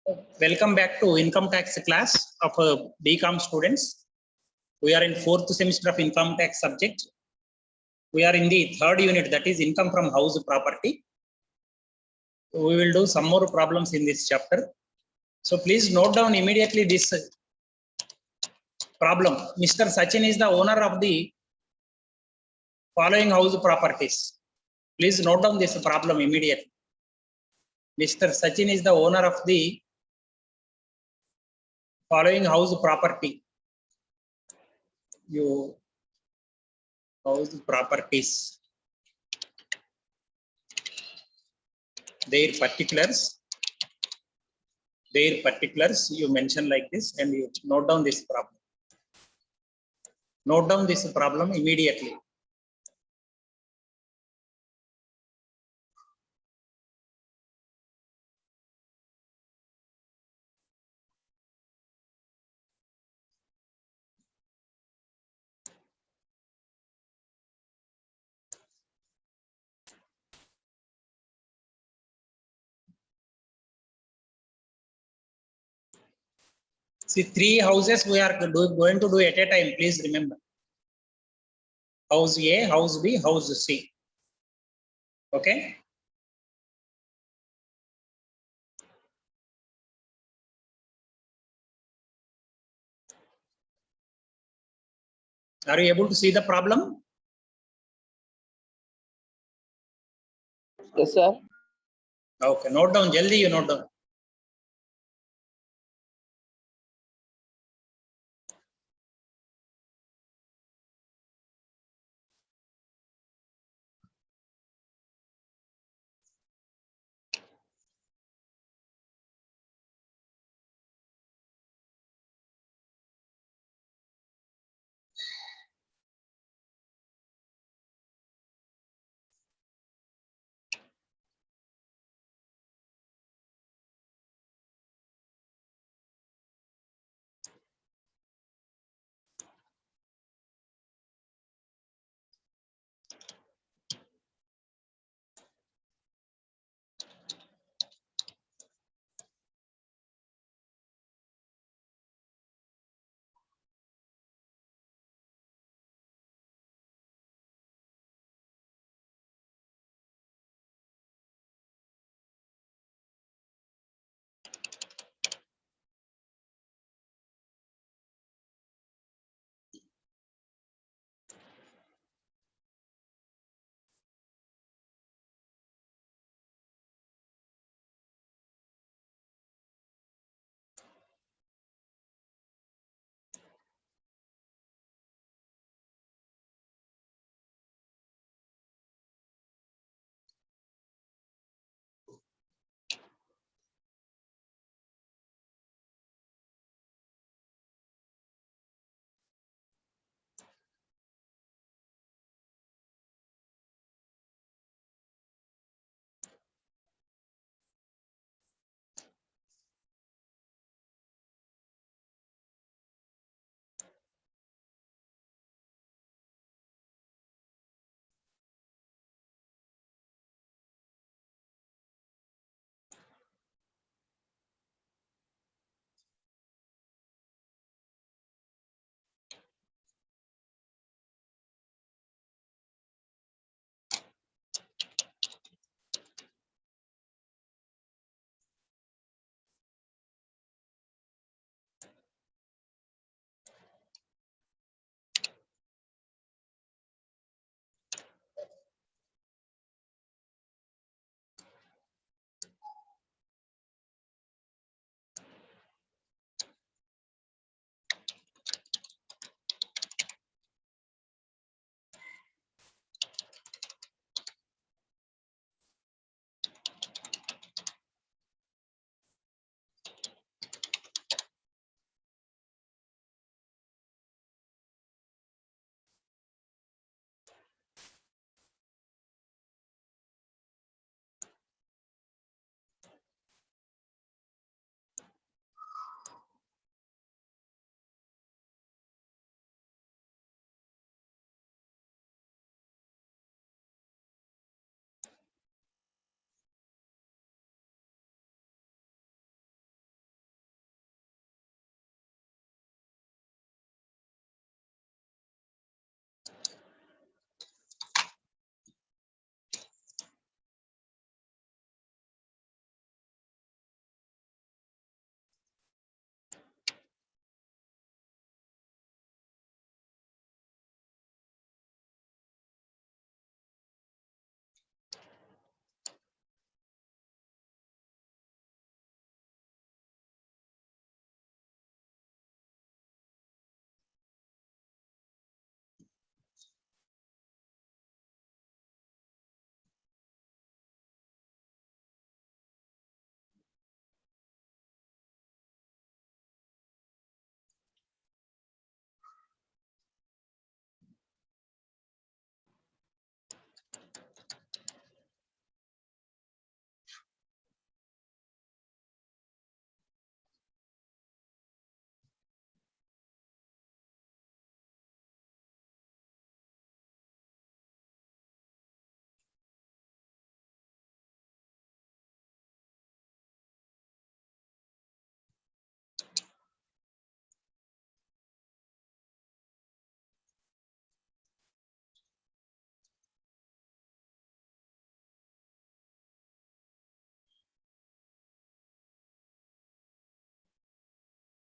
Welcome back to income tax class of BCom students. We are in fourth semester of income tax subject. We are in the third unit, that is income from house property. We will do some more problems in this chapter. So please note down immediately this problem. Mr. Sachin is the owner of the following house properties. Please note down this problem immediately. Mr. Sachin is the owner of the following house property. You house properties. Their particulars you mention like this, and you note down this problem. Note down this problem immediately. See, 3 houses we are going to do at a time. Please remember. House A, house B, house C. Okay. Are you able to see the problem? Yes, sir. Okay. Note down. Jaldi you note down.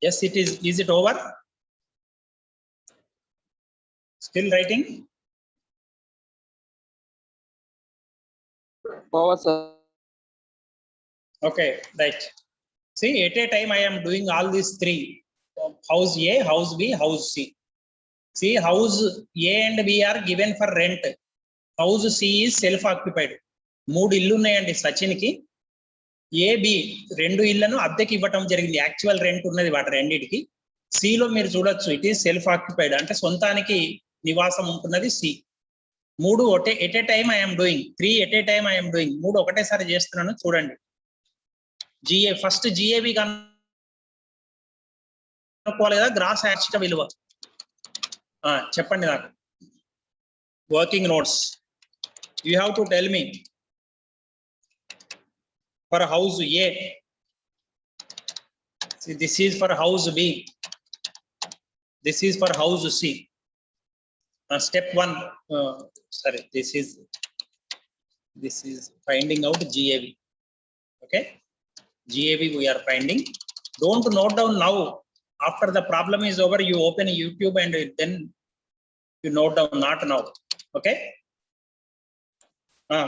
Yes, it is. Is it over? Still writing? Over, sir. Okay, right. See, at a time I am doing all these three. House A, house B, house C. See, house A and B are given for rent. House C is self-occupied. 3 ఇల్లు ఉన్నాయండి సచిన్కి. A B 2 ఇళ్లను అద్దెకి ఇవ్వటం జరిగింది. Actual rent ఉన్నది వాటి రెండింటికి. సిలో మీరు చూడొచ్చు, ఇట్ ఈస్ సెల్ఫ్ ఆక్యుపైడ్, అంటే సొంతానికి నివాసం ఉంటున్నది C. 3 at a time I'm doing, 3 at a time I'm doing. 3 ఒకటేసారి చేస్తున్నాను చూడండి. జిఏ ఫస్ట్ జిఏబి కనుక్కోలేదా? గ్రాస్ యాక్సిట విలువ చెప్పండి నాకు. Working notes you have to tell me. For house A, see, this is for house B, this is for house C. Step 1, sorry, this is finding out GAV. Okay, GAV we are finding. Don't note down now. After the problem is over, you open YouTube and then you note down, not now. Okay.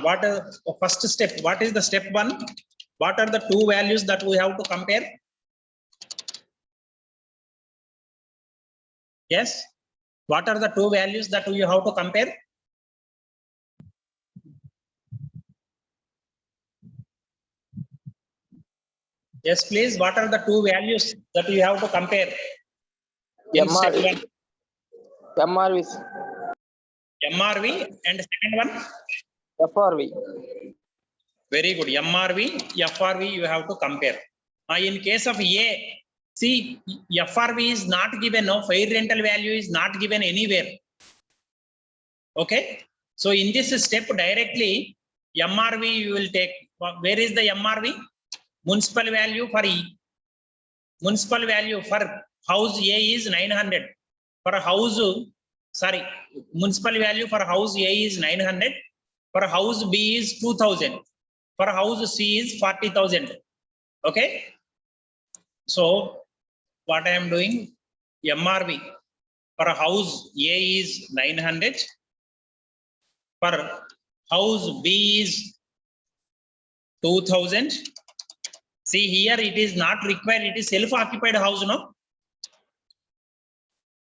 What is first step? What is the step 1? What are the 2 values that we have to compare? Yes. What are the 2 values that you have to compare? Yes, please. What are the 2 values that you have to compare? In step 1. MRV. MRV and second one? FRV. Very good. MRV, FRV you have to compare. In case of A, see, FRV is not given, no fair rental value is not given anywhere. Okay. So in this step directly, MRV you will take. Where is the MRV? Municipal value for E. Municipal value for house A is 900. For house, sorry, municipal value for house A is 900. For house B is 2000. For house C is 40,000. Okay. So what I am doing, MRV for house A is 900. For house B is 2000. See here, it is not required. It is self-occupied house, no?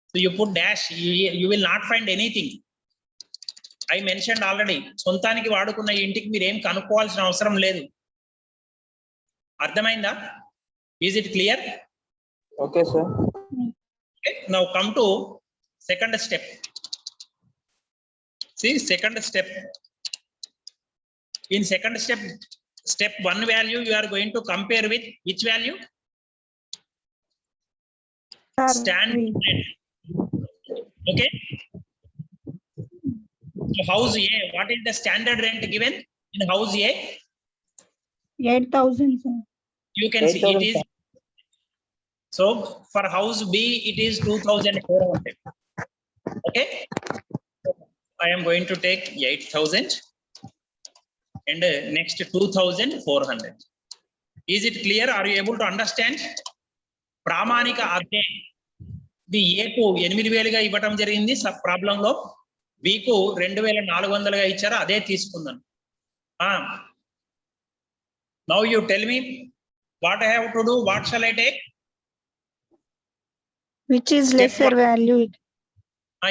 So you put dash. You will not find anything. I mentioned already. సొంతానికి వాడుకున్న ఇంటికి మీరు ఏం కనుక్కోవాల్సిన అవసరం లేదు. అర్థమైందా? Is it clear? Okay, sir. Okay. Now come to second step. See, second step. In second step, step 1 value you are going to compare with which value? Standard rent. Okay. So house A, what is the standard rent given in house A? 8,000, sir. You can see it is. So for house B, it is 2,400. Okay. I am going to take 8,000 and next 2,400. Is it clear? Are you able to understand? ప్రామాణిక అద్దె ఇది ఏకు 8,000గా ఇవ్వటం జరిగింది problem లో. బికు 2,400గా ఇచ్చారు, అదే తీసుకున్నాను. Now you tell me what I have to do. What shall I take? Which is lesser value?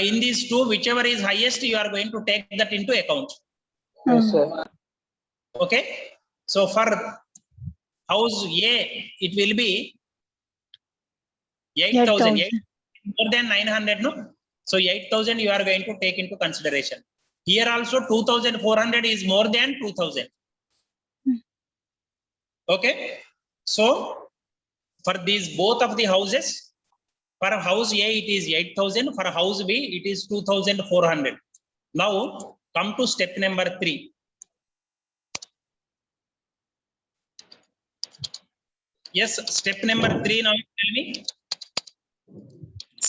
In these 2, whichever is highest, you are going to take that into account. Yes, sir. Okay. So for house A, it will be 8,000. 8 more than 900, no? So 8,000 you are going to take into consideration. Here also 2,400 is more than 2,000. Okay. So for these both of the houses, for house A it is 8,000, for house B it is 2,400. Now come to step number 3. Yes, step number 3 now you tell me.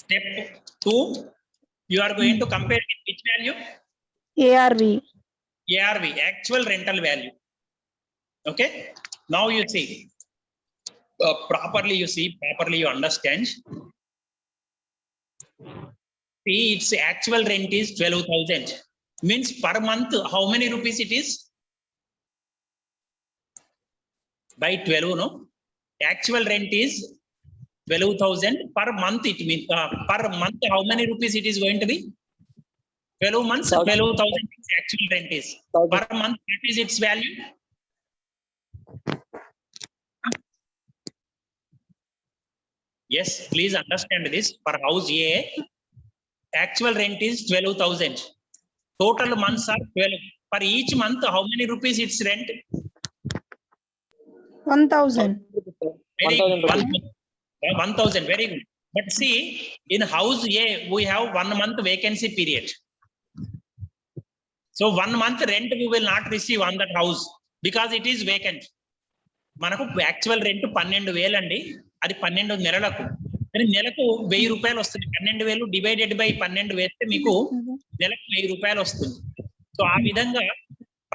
Step 2, you are going to compare with which value? ARV. ARV, actual rental value. Okay. Now you see, properly you see, properly you understand. See, its actual rent is 12,000. Means per month, how many rupees it is? By 12, no? Actual rent is 12,000 per month. It means per month, how many rupees it is going to be? 12 months, 12,000 actual rent is. Per month, what is its value? Yes, please understand this. For house A, actual rent is 12,000. Total months are 12. For each month, how many rupees its rent? 1,000. Very 1,000 good. rupees. 1,000. Very good. But see, in house A, we have 1 month vacancy period. So 1 month rent we will not receive on that house because it is vacant. మనకు actual rent 12,000 అండి. అది 12 నెలలకు. కానీ నెలకు 1,000 రూపాయలు వస్తుంది. 12,000 divided by 12 వేస్తే మీకు నెలకు 1,000 రూపాయలు వస్తుంది. సో ఆ విధంగా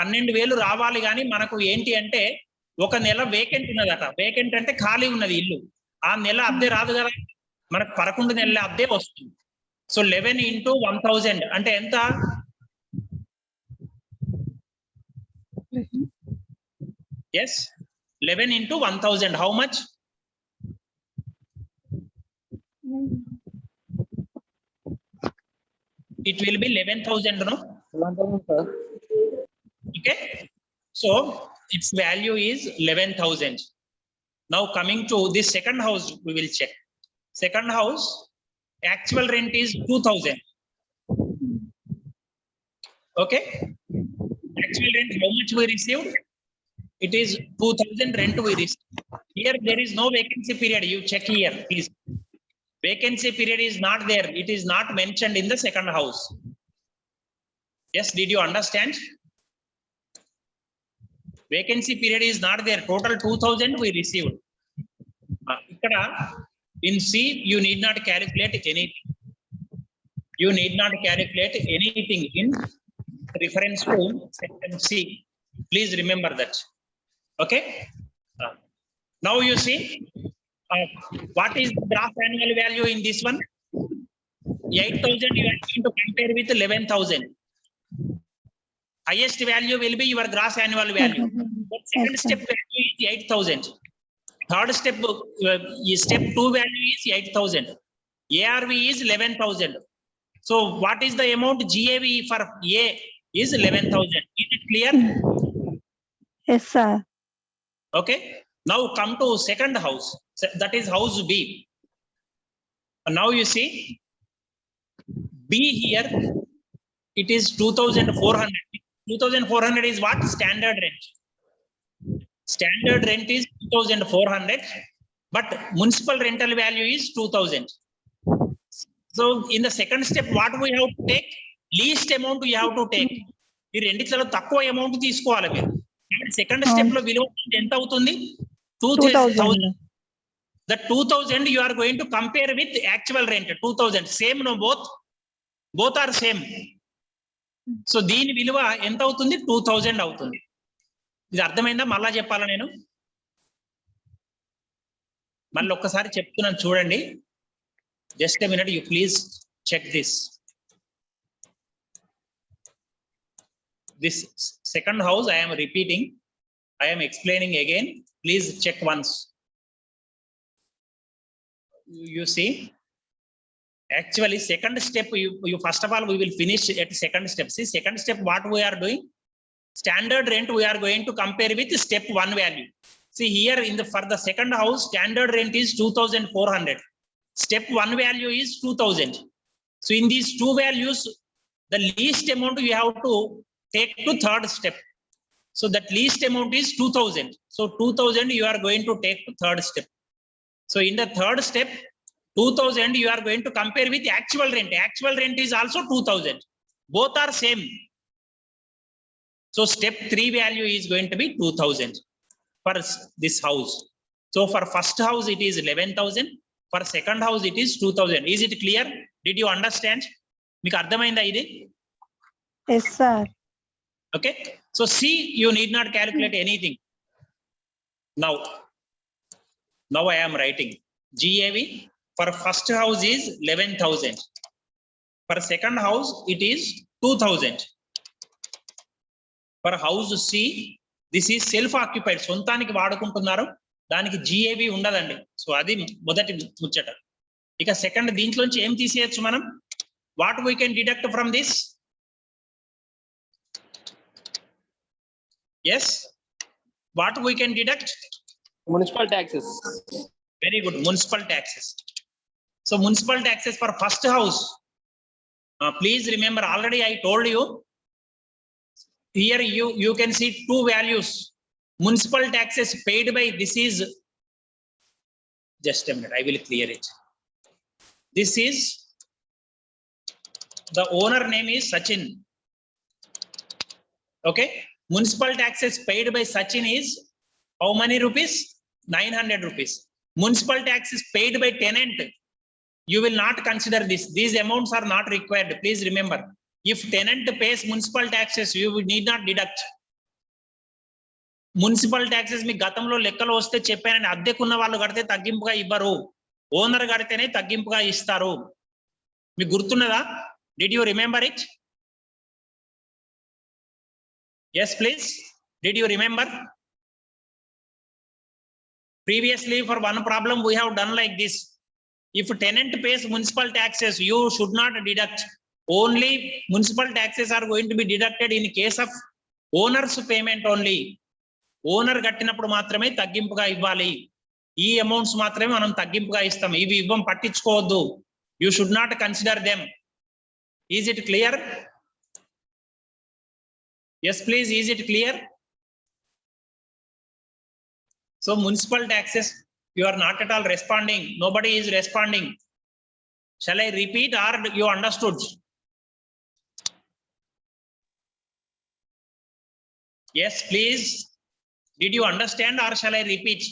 12,000 రావాలి కానీ మనకు ఏంటి అంటే ఒక నెల వేకెంట్ ఉన్నదట. వేకెంట్ అంటే ఖాళీ ఉన్నది ఇల్లు. ఆ నెల అద్దె రాదు కదా, మనకు 11 నెలల అద్దె వస్తుంది. సో 11 into 1,000 అంటే ఎంత? Yes, 11 into 1,000. How much? It will be 11,000, no? 11,000, sir. Okay. So its value is 11,000. Now coming to this second house, we will check. Second house, actual rent is 2,000. Okay. Actual rent, how much we received? It is 2,000 rent we received. Here there is no vacancy period. You check here, please. Vacancy period is not there. It is not mentioned in the second house. Yes, did you understand? Vacancy period is not there. Total 2,000 we received. Ikkada in C, you need not calculate anything. You need not calculate anything in reference to section C. Please remember that. Okay. Now you see what is the gross annual value in this one? 8,000 you are going to compare with 11,000. Highest value will be your gross annual value. But second step value is 8,000. Third step, step 2 value is 8,000. ARV is 11,000. So what is the amount GAV for A is 11,000. Is it clear? Yes, sir. Okay. Now come to second house. That is house B. Now you see B here. It is 2,400. 2,400 is what? Standard rent. Standard rent is 2,400, but municipal rental value is 2,000. So in the second step, what we have to take? Least amount we have to take. ఈ రెండిట్లలో తక్కువ amount తీసుకోవాలి మీరు. Second step లో విలువ ఎంత అవుతుంది? 2,000. The 2,000 you are going to compare with actual rent 2,000. Same no, both are same. So దీని విలువ ఎంత అవుతుంది? 2,000 అవుతుంది. ఇది అర్థమైందా? మళ్ళా చెప్పాలా నేను? మళ్ళీ ఒక్కసారి చెప్తున్నాను చూడండి. Just a minute, you please check this. This second house I am repeating. I am explaining again. Please check once. You see, actually second step, you first of all we will finish at second step. See, second step what we are doing? Standard rent we are going to compare with step 1 value. See here in the for the second house, standard rent is 2,400. Step 1 value is 2,000. So in these two values, the least amount you have to take to third step. So that least amount is 2,000. So 2,000 you are going to take to third step. So in the third step, 2,000 you are going to compare with actual rent. Actual rent is also 2,000. Both are same. So step 3 value is going to be 2,000 for this house. So for first house it is 11,000. For second house it is 2,000. Is it clear? Did you understand? Meeku ardhamainda idi? Yes, sir. Okay. So C, you need not calculate anything. Now Now I am writing GAV for first house is 11,000. For second house it is 2,000. For house C, this is self occupied, సొంతానికి వాడుకుంటున్నారు, దానికి GAV ఉండదండి. So అది మొదటి ముచ్చట. ఇక second దీంట్లోంచి ఏం తీసేయచ్చు మనం? What we can deduct from this? Yes, what we can deduct? Municipal taxes. Very good, municipal taxes. So municipal taxes for first house, please remember, already I told you, here you can see two values. Municipal taxes paid by, this is, just a minute, I will clear it. This is, the owner name is Sachin. Okay, municipal taxes paid by Sachin is how many rupees? 900 rupees. Municipal taxes paid by tenant, you will not consider this. These amounts are not required. Please remember, if tenant pays municipal taxes, you need not deduct. Municipal taxes మీ గతంలో లెక్కలు వస్తే చెప్పానని, అద్దెకున్న వాళ్ళు కడితే తగ్గింపుగా ఇవ్వరు, owner కడితేనే తగ్గింపుగా ఇస్తారు. మీకు గుర్తున్నదా? Did you remember it? Yes please, did you remember? Previously for one problem we have done like this. If tenant pays municipal taxes, you should not deduct. Only municipal taxes are going to be deducted in case of owner's payment only. Owner కట్టినప్పుడు మాత్రమే తగ్గింపుగా ఇవ్వాలి. ఈ amounts మాత్రమే మనం తగ్గింపుగా ఇస్తాం, ఇవి ఇవ్వం, పట్టించుకోవద్దు. You should not consider them. Is it clear? Yes please, is it clear? So municipal taxes, you are not at all responding. Nobody is responding. Shall I repeat or you understood? Yes, please. Did you understand or shall I repeat?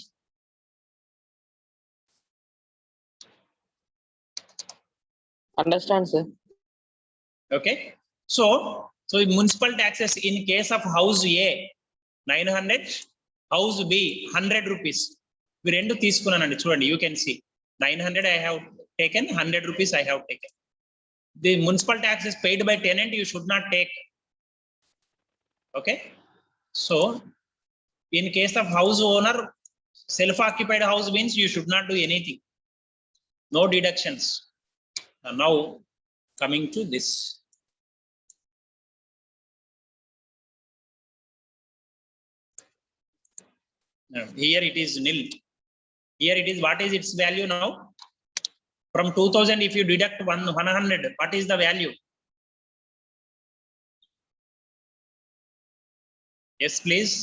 Understand, sir. Okay. So municipal taxes in case of house A 900, house B 100 rupees. We rendu తీసుకున్నానండి, చూడండి, you can see 900 I have taken, 100 rupees I have taken. The municipal tax is paid by tenant, you should not take. Okay, so in case of house owner, self occupied house means you should not do anything, no deductions. Now coming to this, here it is nil. Here it is, what is its value now? From 2000 if you deduct 100, what is the value? Yes please,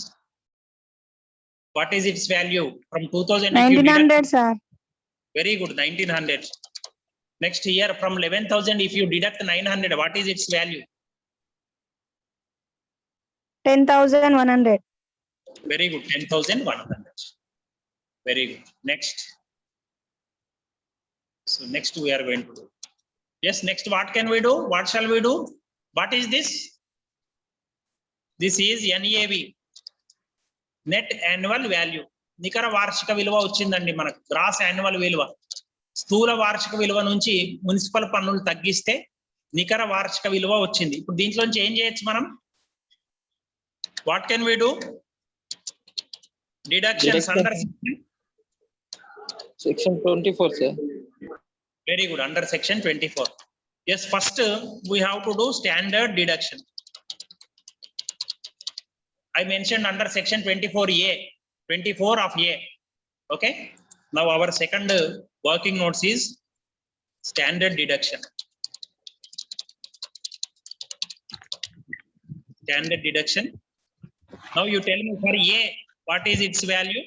what is its value from 2000? 1900, sir. Very good, 1900. Next here from 11,000 if you deduct 900, what is its value? 10,100. Very good, 10,100. Very good. Next. So next we are going to do. Yes, next what can we do? What shall we do? What is this? This is NAV, net annual value. నికర వార్షిక విలువ వచ్చిందండి మనకు, gross annual విలువ. స్థూల వార్షిక విలువ నుంచి మున్సిపల్ పన్నులు తగ్గిస్తే నికర వార్షిక విలువ వచ్చింది. ఇప్పుడు దీంట్లోంచి ఏం చేయొచ్చు మనం? What can we do? Deductions under section 24, sir. Very good, under section 24. Yes, first we have to do standard deduction. I mentioned under section 24A, 24 of A. Okay, now our second working notes is standard deduction. Standard deduction. Now you tell me for A, what is its value?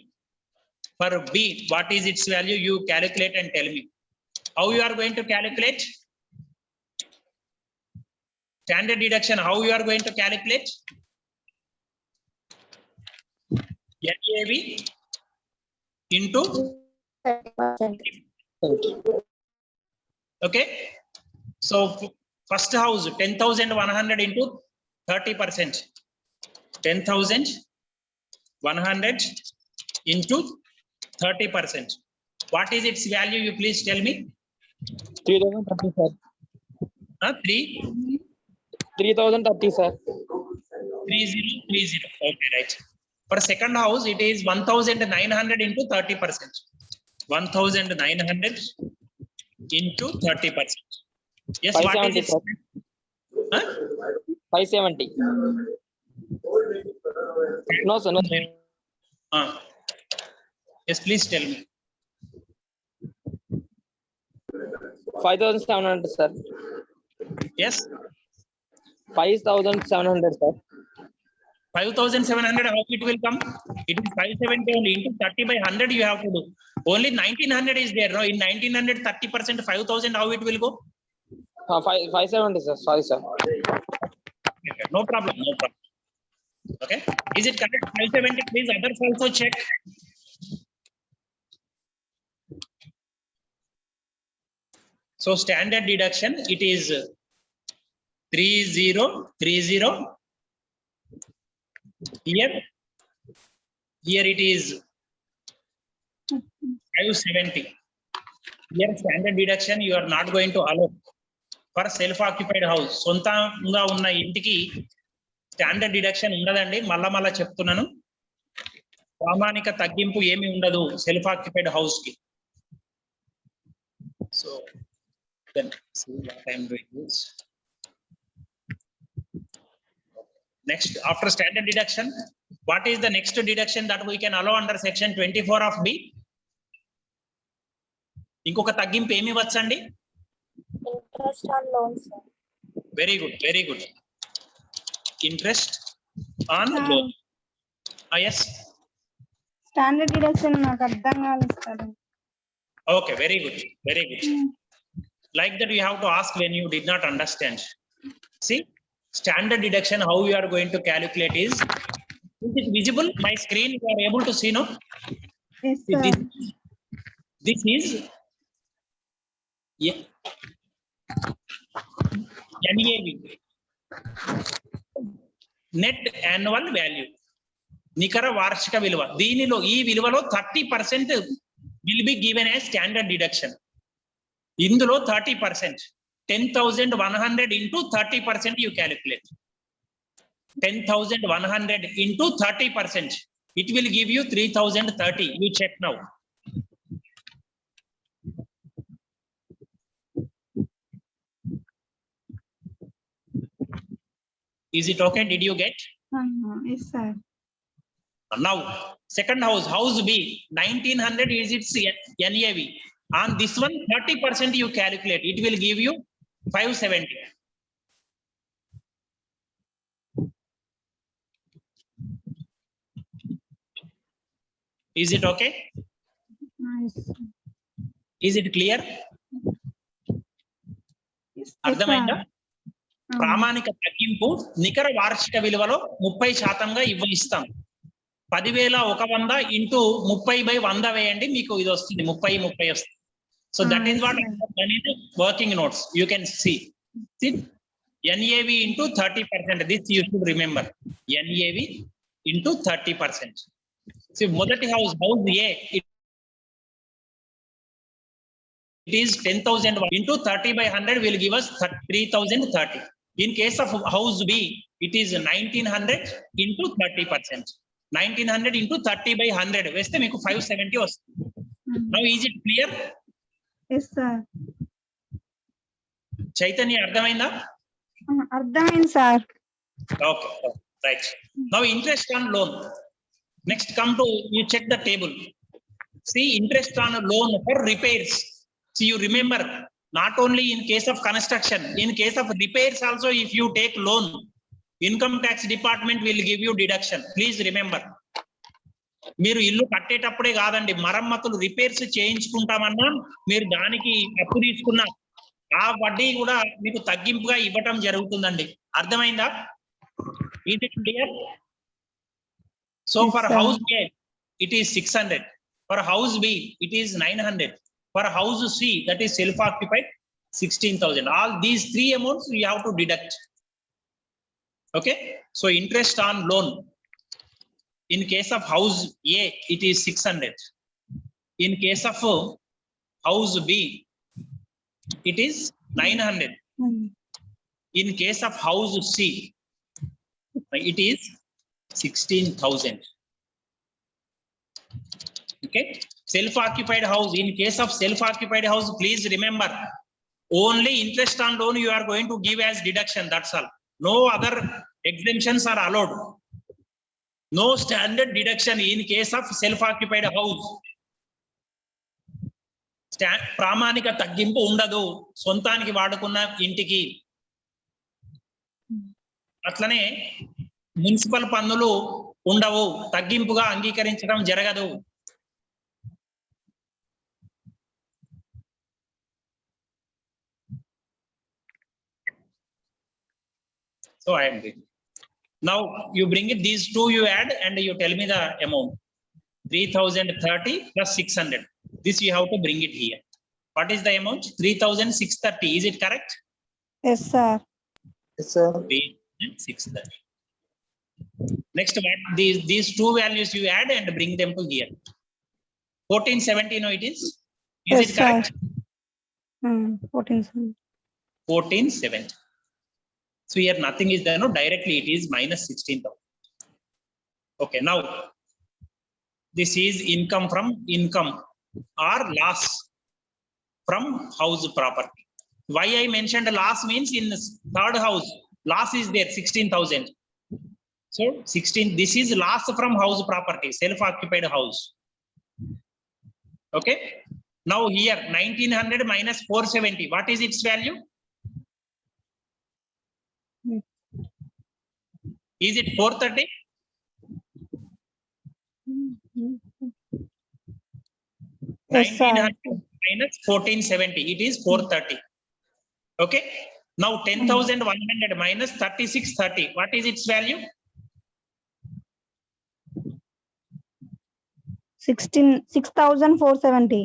For B, what is its value? You calculate and tell me. How you are going to calculate? Standard deduction, how you are going to calculate? NAV into, 30%. okay. So first house 10,100 into 30%. 10,100 into 30%. What is its value? You please tell me. 3030, sir. 3030, sir. 3030. Okay, right. For second house, it is 1900 into 30%. 1900 into 30%. Yes, what is 570, it? sir. Huh? 570. No, sir. No, sir. Yes, please tell me. 5700, sir. Yes, 5700, sir. 5700. How it will come? It is 570 only into 30 by 100. You have to do. Only 1900 is there. No, in 1900, 30%, 5000. How it will go? 570, sir. Sorry, sir. No problem. No problem. Okay. Is it correct? 570. Please, others also check. So standard deduction, it is 3030. Here it is 570. Here standard deduction you are not going to allow for self-occupied house. సొంతంగా ఉన్న ఇంటికి standard deduction ఉండదండి. మళ్ళా చెప్తున్నాను, ప్రామాణిక తగ్గింపు ఏమి ఉండదు సెల్ఫ్ ఆక్యుపైడ్ హౌస్ కి. So then see what I am doing is next, after standard deduction, what is the next deduction that we can allow under section 24 of B? ఇంకొక తగ్గింపు ఏమి వచ్చండి? Interest on loans, sir. Very good, very good. Interest on loan. Yes. Standard deduction నాకు అర్థం కాలేదు sir. Okay, very good, very good. Like that you have to ask when you did not understand. See, standard deduction, how you are going to calculate is it visible? My screen, you are able to see, no? Yes, sir. This is NAV, net annual value, నికర వార్షిక విలువ. దీనిలో ఈ విలువలో 30% will be given as standard deduction. ఇందులో 30%, 10,100 into 30% you calculate. 10,100 into 30%, it will give you 3,030. You check now. Is it okay? Did you get? Yes, sir. Now, second house, house B, 1900 is its NAV. On this one, 30% you calculate. It will give you 570. Is it okay? Nice. Is it clear? Yes, అర్థమైందా? sir. ప్రామాణిక తగ్గింపు నికర వార్షిక విలువలో 30% ఇస్తాం. 10,100 into 30/100 వేయండి, మీకు ఇది వస్తుంది 30 వస్తుంది. So that is what done in working notes. You can see. See, NAV into 30%. This you should remember. NAV into 30%. See, మొదటి house A, it is 10,000 into 30/100 will give us 3,030. In case of house B, it is 1,900 into 30%. 1,900 into 30/100 వేస్తే మీకు 570 వస్తుంది. Now is it clear? Yes, sir. Chaitanya అర్థమైందా? అర్థమైంది sir. Okay, right. Now interest on loan. Next come to, you check the table. See, interest on loan for repairs. See, you remember, not only in case of construction, in case of repairs also, if you take loan, income tax department will give you deduction. Please remember. మీరు ఇల్లు కట్టేటప్పుడే కాదండి, మరమ్మతులు repairs చేయించుకుంటామన్నా మీరు దానికి అప్పు తీసుకున్న ఆ వడ్డీ కూడా మీకు తగ్గింపుగా ఇవ్వటం జరుగుతుందండి. అర్థమైందా? Is it clear? So Yes, for sir. house A, it is 600. For house B, it is 900. For house C, that is self-occupied, 16,000. All these three amounts you have to deduct. Okay. So interest on loan. In case of house A, it is 600. In case of house B, it is 900. In case of house C, it is 16,000. Okay, self-occupied house. In case of self-occupied house, please remember, only interest on loan you are going to give as deduction. That's all. No other exemptions are allowed. No standard deduction in case of self-occupied house. ప్రామాణిక తగ్గింపు ఉండదు సొంతానికి వాడుకున్న ఇంటికి. అట్లనే municipal పన్నులు ఉండవు, తగ్గింపుగా అంగీకరించడం జరగదు. So I am ready. Now you bring it, these two you add and you tell me the amount. 3,030 plus 600. This you have to bring it here. What is the amount? 3,630. Is it correct? Yes, sir. Yes, sir. 3,630. Next, what these two values you add and bring them to here. 1470, no, it is. Is Yes, it correct? Sir. 14. 1470. So here nothing is there, no, directly it is minus 16,000. Okay, now this is income from income or loss from house property. Why I mentioned loss means in the third house, loss is there 16,000. So 16, this is loss from house property, self-occupied house. Okay, now here 1900 minus 470, what is its value? Is it 430? Yes, sir. 1900 minus 1470, it is 430. Okay, now 10,100 minus 3630, what is its value? 6,470.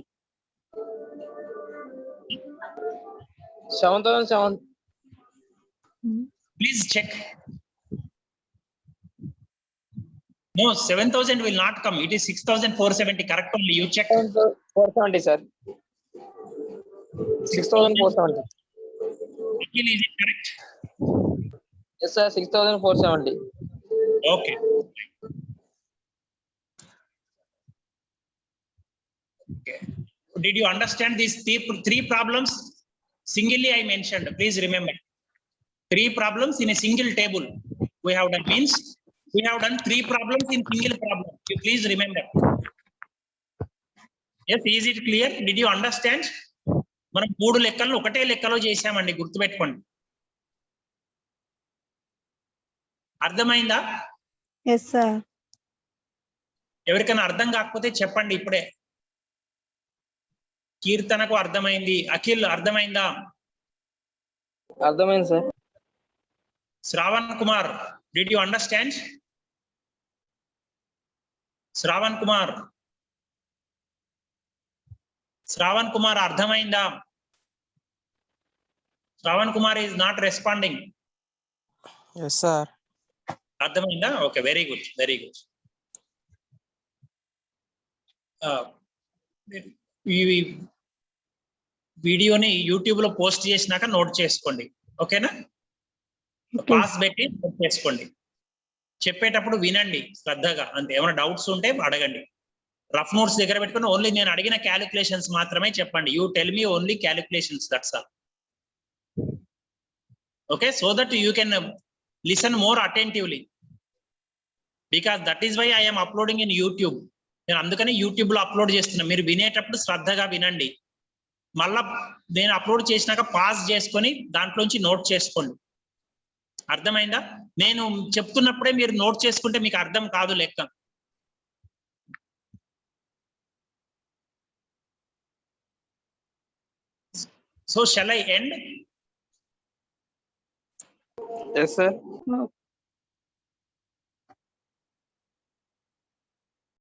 7,007. Please check. No, 7,000 will not come. It is 6,470. Correct only. You check. 470, sir. 6,470. Akhil, is it correct? Yes, sir. 6,470. Okay. Okay. Did you understand these three problems? Singly, I mentioned. Please remember. 3 problems in a single table. We have done means we have done 3 problems in single problem. You please remember. Yes, is it clear? Did you understand? మనం 3 లెక్కలను ఒకటే లెక్కలో చేశామండి, గుర్తుపెట్టుకోండి. అర్థమైందా? Yes, sir. ఎవరికైనా అర్థం కాకపోతే చెప్పండి ఇప్పుడే. కీర్తనకు అర్థమైంది. అఖిల్ అర్థమైందా? అర్థమైంది, sir. Shravan Kumar, did you understand? Shravan Kumar, Shravan Kumar అర్థమైందా? Shravan Kumar is not responding. Yes, sir. అర్థమైందా? Okay, very good, very good. ఈ వీడియోని యూట్యూబ్ లో పోస్ట్ చేసినాక నోట్ చేసుకోండి, ఓకేనా? పాస్ పెట్టి నోట్ చేసుకోండి. చెప్పేటప్పుడు వినండి శ్రద్ధగా, అంతే. ఏమైనా డౌట్స్ ఉంటే అడగండి. రఫ్ నోట్స్ దగ్గర పెట్టుకుని ఓన్లీ నేను అడిగిన క్యాలిక్యులేషన్స్ మాత్రమే చెప్పండి. You tell me only calculations, that's all. Okay, so that you can listen more attentively, because that is why I'm uploading in YouTube. నేను అందుకని యూట్యూబ్ లో అప్లోడ్ చేస్తున్నా. మీరు వినేటప్పుడు శ్రద్ధగా వినండి. మళ్ళా నేను అప్లోడ్ చేసినాక పాజ్ చేసుకొని దాంట్లోంచి నోట్ చేసుకోండి. అర్థమైందా? నేను చెప్తున్నప్పుడే మీరు నోట్ చేసుకుంటే మీకు అర్థం కాదు లెక్క. So shall I end? Yes, sir. No.